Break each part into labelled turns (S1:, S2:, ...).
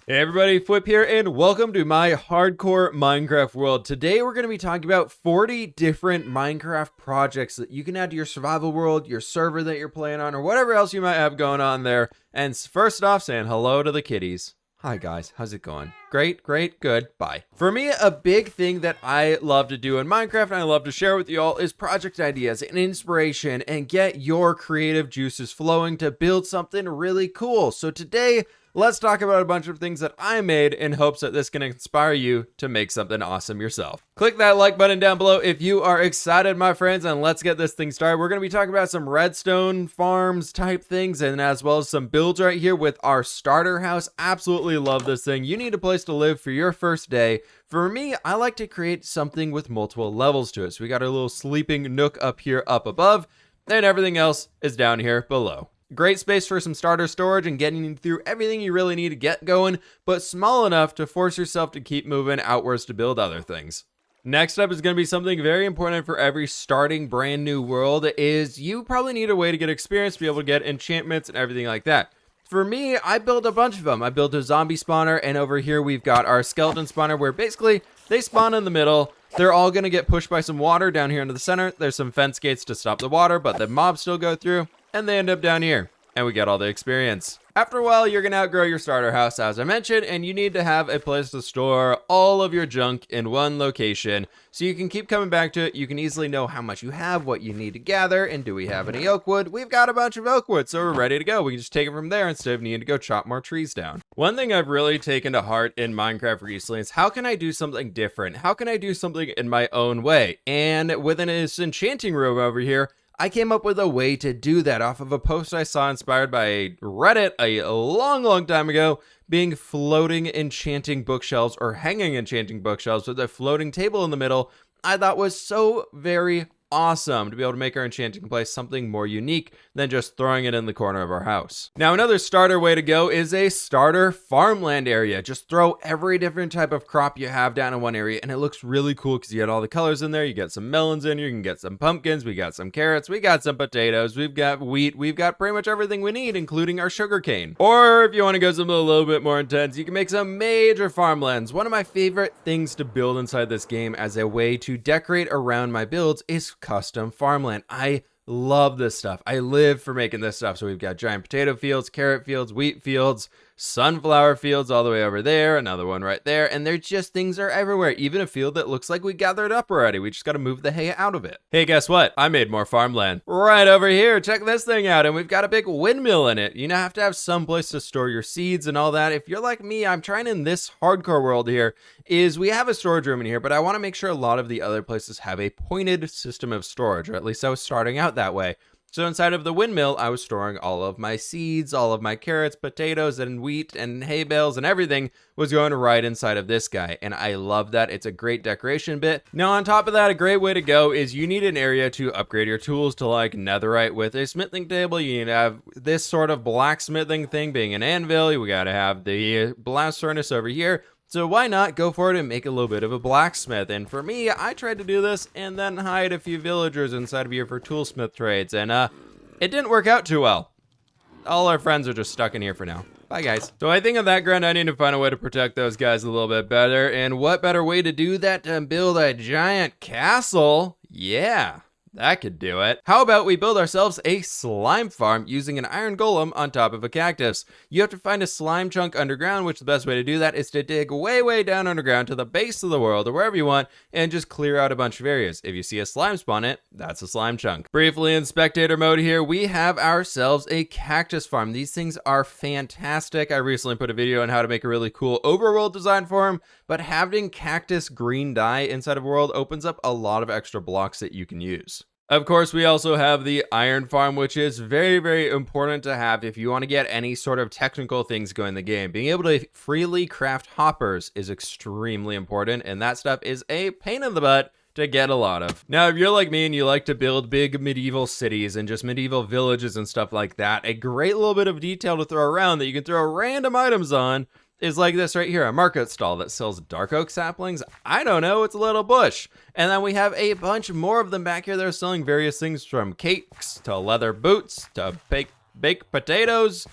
S1: Hey everybody, fWhip here, and welcome to my hardcore Minecraft world. Today we're going to be talking about 40 different Minecraft projects that you can add to your survival world, your server that you're playing on, or whatever else you might have going on there. And first off, saying hello to the kitties. Hi guys, how's it going? Great, good, bye. For me, a big thing that I love to do in Minecraft and I love to share with you all is project ideas and inspiration and get your creative juices flowing to build something really cool. So today, let's talk about a bunch of things that I made in hopes that this can inspire you to make something awesome yourself. Click that like button down below if you are excited, my friends, and let's get this thing started. We're going to be talking about some redstone farms type things and as well as some builds right here with our starter house. Absolutely love this thing. You need a place to live for your first day. For me, I like to create something with multiple levels to it. So we got our little sleeping nook up here up above, and everything else is down here below. Great space for some starter storage and getting through everything you really need to get going, but small enough to force yourself to keep moving outwards to build other things. Next up is going to be something very important for every starting brand new world is you probably need a way to get experience, to be able to get enchantments and everything like that. For me, I built a bunch of them. I built a zombie spawner, and over here we've got our skeleton spawner where basically they spawn in the middle. They're all going to get pushed by some water down here into the center. There's some fence gates to stop the water, but the mobs still go through, and they end up down here. And we get all the experience. After a while, you're going to outgrow your starter house, as I mentioned, and you need to have a place to store all of your junk in one location so you can keep coming back to it. You can easily know how much you have, what you need to gather, and do we have any oak wood? We've got a bunch of oak wood, so we're ready to go. We can just take it from there instead of needing to go chop more trees down. One thing I've really taken to heart in Minecraft recently is how can I do something different? How can I do something in my own way? And within this enchanting room over here, I came up with a way to do that off of a post I saw inspired by Reddit a long time ago, being floating enchanting bookshelves or hanging enchanting bookshelves with a floating table in the middle. I thought was so very awesome to be able to make our enchanting place something more unique than just throwing it in the corner of our house. Now, another starter way to go is a starter farmland area. Just throw every different type of crop you have down in one area, and it looks really cool because you get all the colors in there. You get some melons in here, you can get some pumpkins, we got some carrots, we got some potatoes, we've got wheat, we've got pretty much everything we need, including our sugar cane. Or if you want to go something a little bit more intense, you can make some major farmlands. One of my favorite things to build inside this game as a way to decorate around my builds is custom farmland. I love this stuff. I live for making this stuff. So we've got giant potato fields, carrot fields, wheat fields, sunflower fields all the way over there, another one right there, and they're just things are everywhere. Even a field that looks like we gathered up already. We just got to move the hay out of it. Hey, guess what? I made more farmland right over here. Check this thing out, and we've got a big windmill in it. You know, have to have some place to store your seeds and all that. If you're like me, I'm trying in this hardcore world here, is we have a storage room in here, but I want to make sure a lot of the other places have a pointed system of storage, or at least I was starting out that way. So inside of the windmill, I was storing all of my seeds, all of my carrots, potatoes, and wheat, and hay bales, and everything was going right inside of this guy. And I love that. It's a great decoration bit. Now, on top of that, a great way to go is you need an area to upgrade your tools to like netherite with a smithing table. You need to have this sort of blacksmithing thing being an anvil. We got to have the blast furnace over here. So why not go for it and make a little bit of a blacksmith? And for me, I tried to do this and then hide a few villagers inside of here for toolsmith trades. And it didn't work out too well. All our friends are just stuck in here for now. Bye, guys. So I think on that ground, I need to find a way to protect those guys a little bit better. And what better way to do that than build a giant castle? Yeah. That could do it. How about we build ourselves a slime farm using an iron golem on top of a cactus? You have to find a slime chunk underground, which the best way to do that is to dig way down underground to the base of the world or wherever you want and just clear out a bunch of areas. If you see a slime spawn it, that's a slime chunk. Briefly in spectator mode here, we have ourselves a cactus farm. These things are fantastic. I recently put a video on how to make a really cool overworld design for them, but having cactus green dye inside of a world opens up a lot of extra blocks that you can use. Of course, we also have the iron farm, which is very important to have if you want to get any sort of technical things going in the game. Being able to freely craft hoppers is extremely important, and that stuff is a pain in the butt to get a lot of. Now, if you're like me and you like to build big medieval cities and just medieval villages and stuff like that, a great little bit of detail to throw around that you can throw random items on is like this right here, a market stall that sells dark oak saplings. I don't know, it's a little bush. And then we have a bunch more of them back here that are selling various things from cakes to leather boots to baked potatoes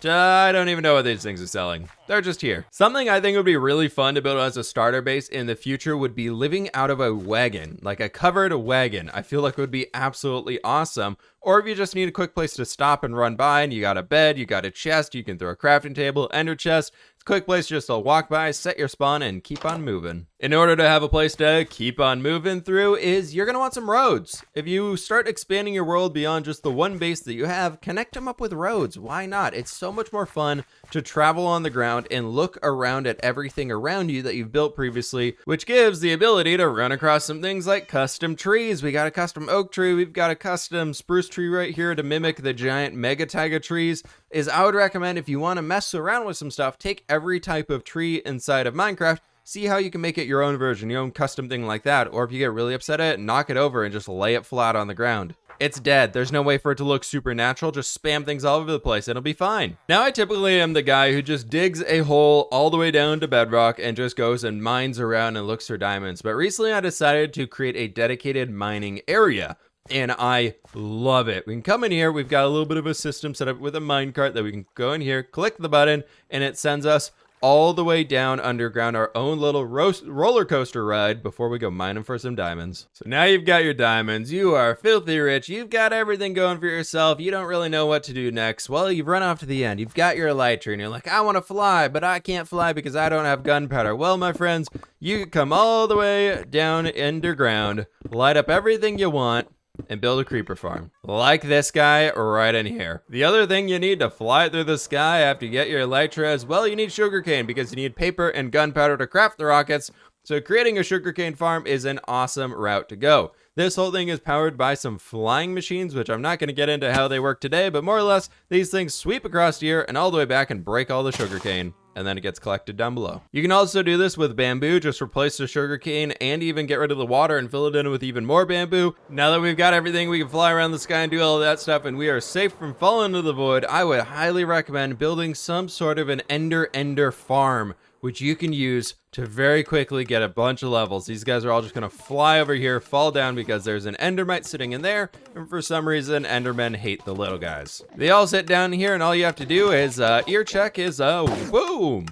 S1: I don't even know what these things are selling. They're just here. Something I think would be really fun to build as a starter base in the future would be living out of a wagon, like a covered wagon. I feel like it would be absolutely awesome. Or if you just need a quick place to stop and run by and you got a bed, you got a chest, you can throw a crafting table, ender chest. It's a quick place just to walk by, set your spawn, and keep on moving. In order to have a place to keep on moving through you're gonna want some roads. If you start expanding your world beyond just the one base that you have, connect them up with roads. Why not? It's so much more fun to travel on the ground and look around at everything around you that you've built previously, which gives the ability to run across some things like custom trees. We got a custom oak tree, we've got a custom spruce tree right here to mimic the giant mega taiga trees. I would recommend, if you want to mess around with some stuff, take every type of tree inside of Minecraft, see how you can make it your own version, your own custom thing like that. Or if you get really upset at it, knock it over and just lay it flat on the ground. It's dead. There's no way for it to look supernatural. Just spam things all over the place. It'll be fine. Now, I typically am the guy who just digs a hole all the way down to bedrock and just goes and mines around and looks for diamonds. But recently I decided to create a dedicated mining area, and I love it. We can come in here. We've got a little bit of a system set up with a minecart that we can go in here, click the button, and it sends us all the way down underground, our own little roller coaster ride before we go mining for some diamonds. So now you've got your diamonds, you are filthy rich, you've got everything going for yourself, you don't really know what to do next. Well, you've run off to the end, you've got your elytra, and you're like, I want to fly, but I can't fly because I don't have gunpowder. Well, my friends, you come all the way down underground, light up everything you want, and build a creeper farm like this guy right in here. The other thing you need to fly through the sky after you get your elytra is, well, you need sugarcane, because you need paper and gunpowder to craft the rockets. So creating a sugarcane farm is an awesome route to go. This whole thing is powered by some flying machines, which I'm not going to get into how they work today, but more or less these things sweep across here and all the way back and break all the sugarcane, and then it gets collected down below. You can also do this with bamboo, just replace the sugarcane and even get rid of the water and fill it in with even more bamboo. Now that we've got everything, we can fly around the sky and do all of that stuff, and we are safe from falling into the void. I would highly recommend building some sort of an ender farm, which you can use to very quickly get a bunch of levels. These guys are all just gonna fly over here, fall down because there's an endermite sitting in there, and for some reason, endermen hate the little guys. They all sit down here, and all you have to do is, ear check is, boom!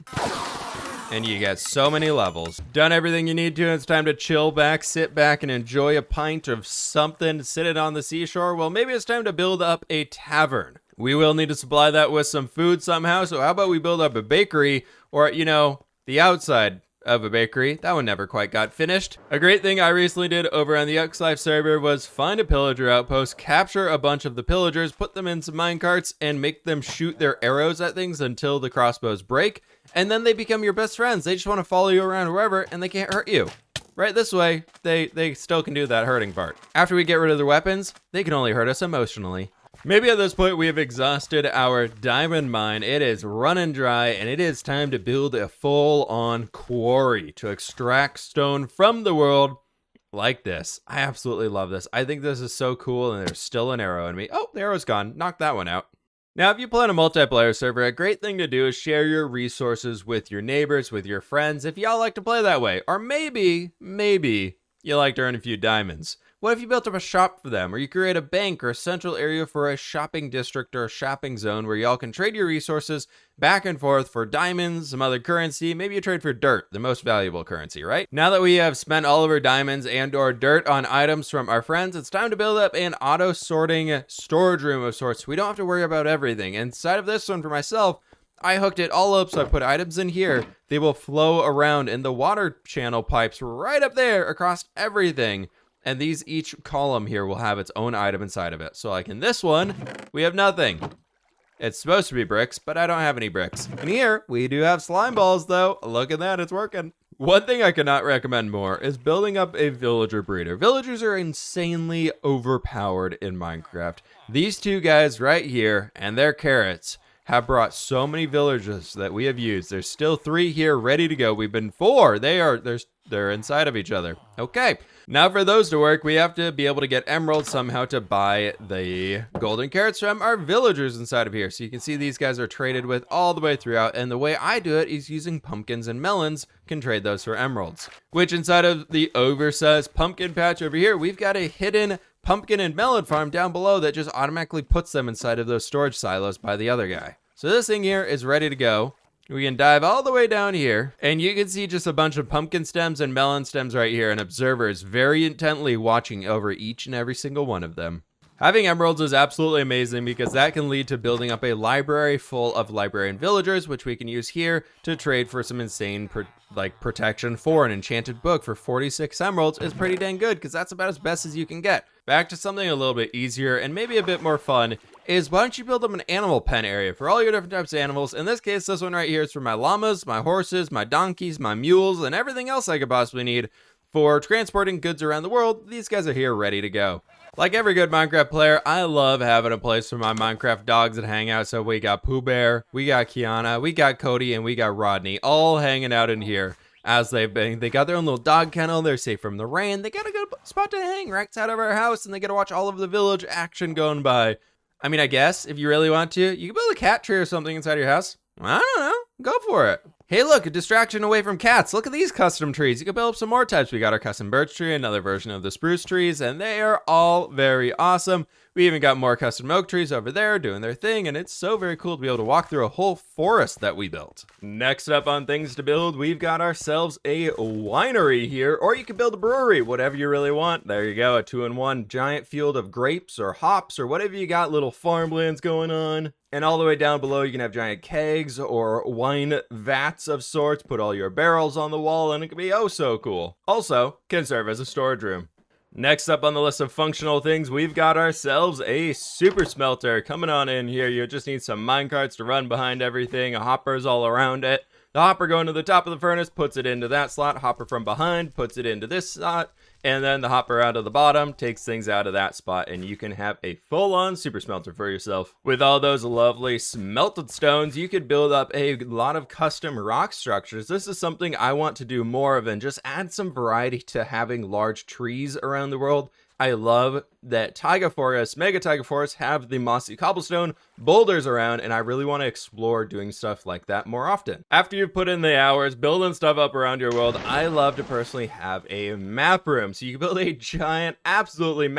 S1: And you get so many levels. Done everything you need to, and it's time to chill back, sit back, and enjoy a pint of something sitting on the seashore. Well, maybe it's time to build up a tavern. We will need to supply that with some food somehow, so how about we build up a bakery, or, you know, the outside of a bakery. That one never quite got finished. A great thing I recently did over on the X-Life server was find a pillager outpost, capture a bunch of the pillagers, put them in some minecarts, and make them shoot their arrows at things until the crossbows break, and then they become your best friends. They just want to follow you around wherever, and they can't hurt you. Right this way, they still can do that hurting part. After we get rid of their weapons, they can only hurt us emotionally. Maybe at this point we have exhausted our diamond mine. It is running dry, and it is time to build a full-on quarry to extract stone from the world like this. I absolutely love this. I think this is so cool, and there's still an arrow in me. Oh, the arrow's gone. Knock that one out. Now, if you play on a multiplayer server, a great thing to do is share your resources with your neighbors, with your friends, if y'all like to play that way. Or maybe you like to earn a few diamonds. What if you built up a shop for them, or you create a bank or a central area for a shopping district or a shopping zone where y'all can trade your resources back and forth for diamonds, some other currency, maybe you trade for dirt, the most valuable currency, right? Now that we have spent all of our diamonds and or dirt on items from our friends, it's time to build up an auto-sorting storage room of sorts. We don't have to worry about everything. Inside of this one for myself, I hooked it all up, so I put items in here. They will flow around in the water channel pipes right up there across everything. And each column here will have its own item inside of it. So like in this one, we have nothing. It's supposed to be bricks, but I don't have any bricks. And here, we do have slime balls though. Look at that, it's working. One thing I cannot recommend more is building up a villager breeder. Villagers are insanely overpowered in Minecraft. These two guys right here and their carrots have brought so many villagers that we have used. There's still 3 here ready to go. We've been 4. They're inside of each other. Okay. Now for those to work, we have to be able to get emeralds somehow to buy the golden carrots from our villagers inside of here. So you can see these guys are traded with all the way throughout. And the way I do it is using pumpkins and melons, can trade those for emeralds. Which inside of the oversized pumpkin patch over here, we've got a hidden pumpkin and melon farm down below that just automatically puts them inside of those storage silos by the other guy. So this thing here is ready to go. We can dive all the way down here, and you can see just a bunch of pumpkin stems and melon stems right here, and observers very intently watching over each and every single one of them. Having emeralds is absolutely amazing because that can lead to building up a library full of librarian villagers, which we can use here to trade for some insane protection for an enchanted book for 46 emeralds is pretty dang good because that's about as best as you can get. Back to something a little bit easier and maybe a bit more fun is why don't you build up an animal pen area for all your different types of animals. In this case, this one right here is for my llamas, my horses, my donkeys, my mules, and everything else I could possibly need for transporting goods around the world. These guys are here ready to go. Like every good Minecraft player, I love having a place for my Minecraft dogs that hang out. So we got Pooh Bear, we got Kiana, we got Cody, and we got Rodney all hanging out in here. As they got their own little dog kennel. They're safe from the rain. They got a good spot to hang right outside of our house, and they get to watch all of the village action going by. I mean, I guess if you really want to, you can build a cat tree or something inside your house. I don't know. Go for it. Hey, look, a distraction away from cats. Look at these custom trees. You can build up some more types. We got our custom birch tree, another version of the spruce trees, and they are all very awesome. We even got more custom oak trees over there doing their thing, and it's so very cool to be able to walk through a whole forest that we built. Next up on things to build, we've got ourselves a winery here, or you can build a brewery, whatever you really want. There you go, a 2-in-1 giant field of grapes or hops or whatever you got, little farmlands going on. And all the way down below, you can have giant kegs or wine vats of sorts, put all your barrels on the wall, and it can be oh so cool. Also, can serve as a storage room. Next up on the list of functional things, we've got ourselves a super smelter. Coming on in here, you just need some minecarts to run behind everything, hoppers all around it. The hopper going to the top of the furnace, puts it into that slot, hopper from behind, puts it into this slot, and then the hopper out of the bottom takes things out of that spot, and you can have a full-on super smelter for yourself. With all those lovely smelted stones, you could build up a lot of custom rock structures. This is something I want to do more of and just add some variety to having large trees around the world. I love that taiga forests, mega taiga forests, have the mossy cobblestone boulders around, and I really want to explore doing stuff like that more often. After you've put in the hours building stuff up around your world, I love to personally have a map room. So you can build a giant, absolutely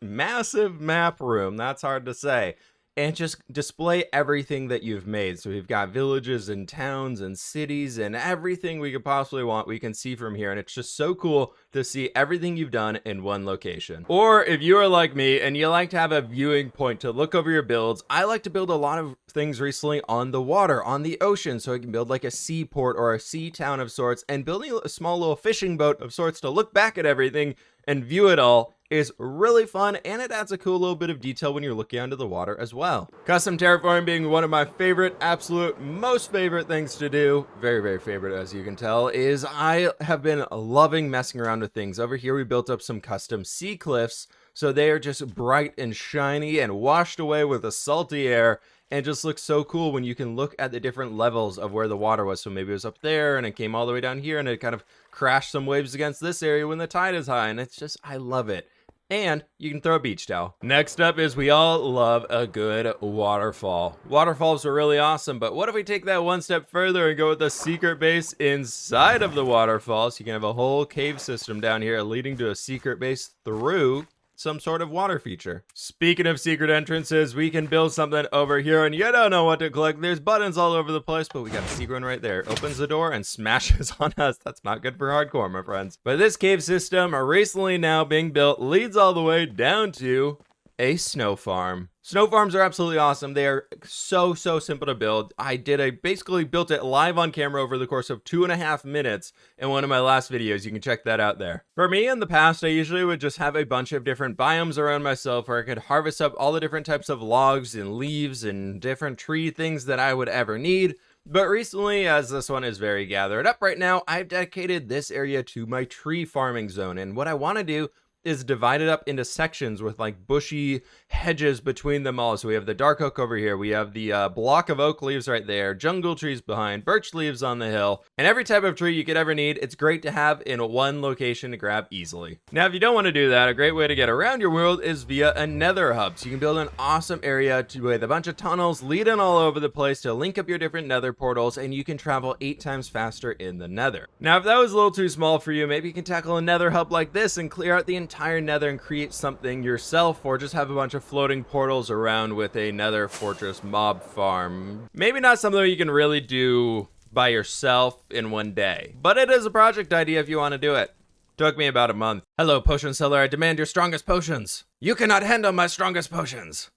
S1: massive map room. That's hard to say. And just display everything that you've made. So we've got villages and towns and cities and everything we could possibly want we can see from here. And it's just so cool to see everything you've done in one location. Or if you are like me and you like to have a viewing point to look over your builds, I like to build a lot of things recently on the water, on the ocean. So I can build like a seaport or a sea town of sorts, and building a small little fishing boat of sorts to look back at everything and view it all is really fun, and it adds a cool little bit of detail when you're looking under the water as well. Custom terraforming being one of my favorite, absolute most favorite things to do, very, very favorite as you can tell, is I have been loving messing around with things. Over here we built up some custom sea cliffs, so they are just bright and shiny and washed away with the salty air, and it just looks so cool when you can look at the different levels of where the water was. So maybe it was up there and it came all the way down here and it kind of crashed some waves against this area when the tide is high, and it's just, I love it. And you can throw a beach towel. Next up is we all love a good waterfall. Waterfalls are really awesome, but what if we take that one step further and go with a secret base inside of the waterfall? So you can have a whole cave system down here leading to a secret base through some sort of water feature. Speaking of secret entrances, we can build something over here, and you don't know what to click. There's buttons all over the place, but we got a secret one right there. Opens the door and smashes on us. That's not good for hardcore, my friends. But this cave system, recently now being built, leads all the way down to a snow farm. Snow farms are absolutely awesome. They are so simple to build. I basically built it live on camera over the course of 2.5 minutes in one of my last videos. You can check that out there. For me, in the past, I usually would just have a bunch of different biomes around myself where I could harvest up all the different types of logs and leaves and different tree things that I would ever need. But recently, as this one is very gathered up right now, I've dedicated this area to my tree farming zone. And what I want to do is divided up into sections with like bushy hedges between them all. So we have the dark oak over here, we have the block of oak leaves right there, jungle trees behind, birch leaves on the hill, and every type of tree you could ever need. It's great to have in one location to grab easily. Now if you don't want to do that, a great way to get around your world is via a nether hub. So you can build an awesome area with a bunch of tunnels leading all over the place to link up your different nether portals, and you can travel 8 times faster in the nether. Now if that was a little too small for you, maybe you can tackle a nether hub like this and clear out the entire entire nether and create something yourself, or just have a bunch of floating portals around with a nether fortress mob farm. Maybe not something you can really do by yourself in one day, but it is a project idea if you want to do it. Took me about a month. Hello, potion seller, I demand your strongest potions. You cannot handle my strongest potions.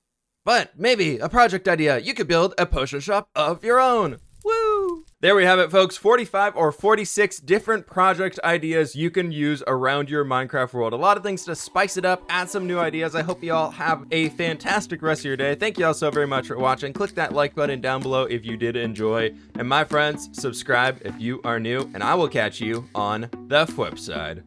S1: But maybe a project idea, you could build a potion shop of your own. Woo! There we have it, folks. 45 or 46 different project ideas you can use around your Minecraft world. A lot of things to spice it up, add some new ideas. I hope you all have a fantastic rest of your day. Thank you all so very much for watching. Click that like button down below if you did enjoy. And my friends, subscribe if you are new, and I will catch you on the fWhip side.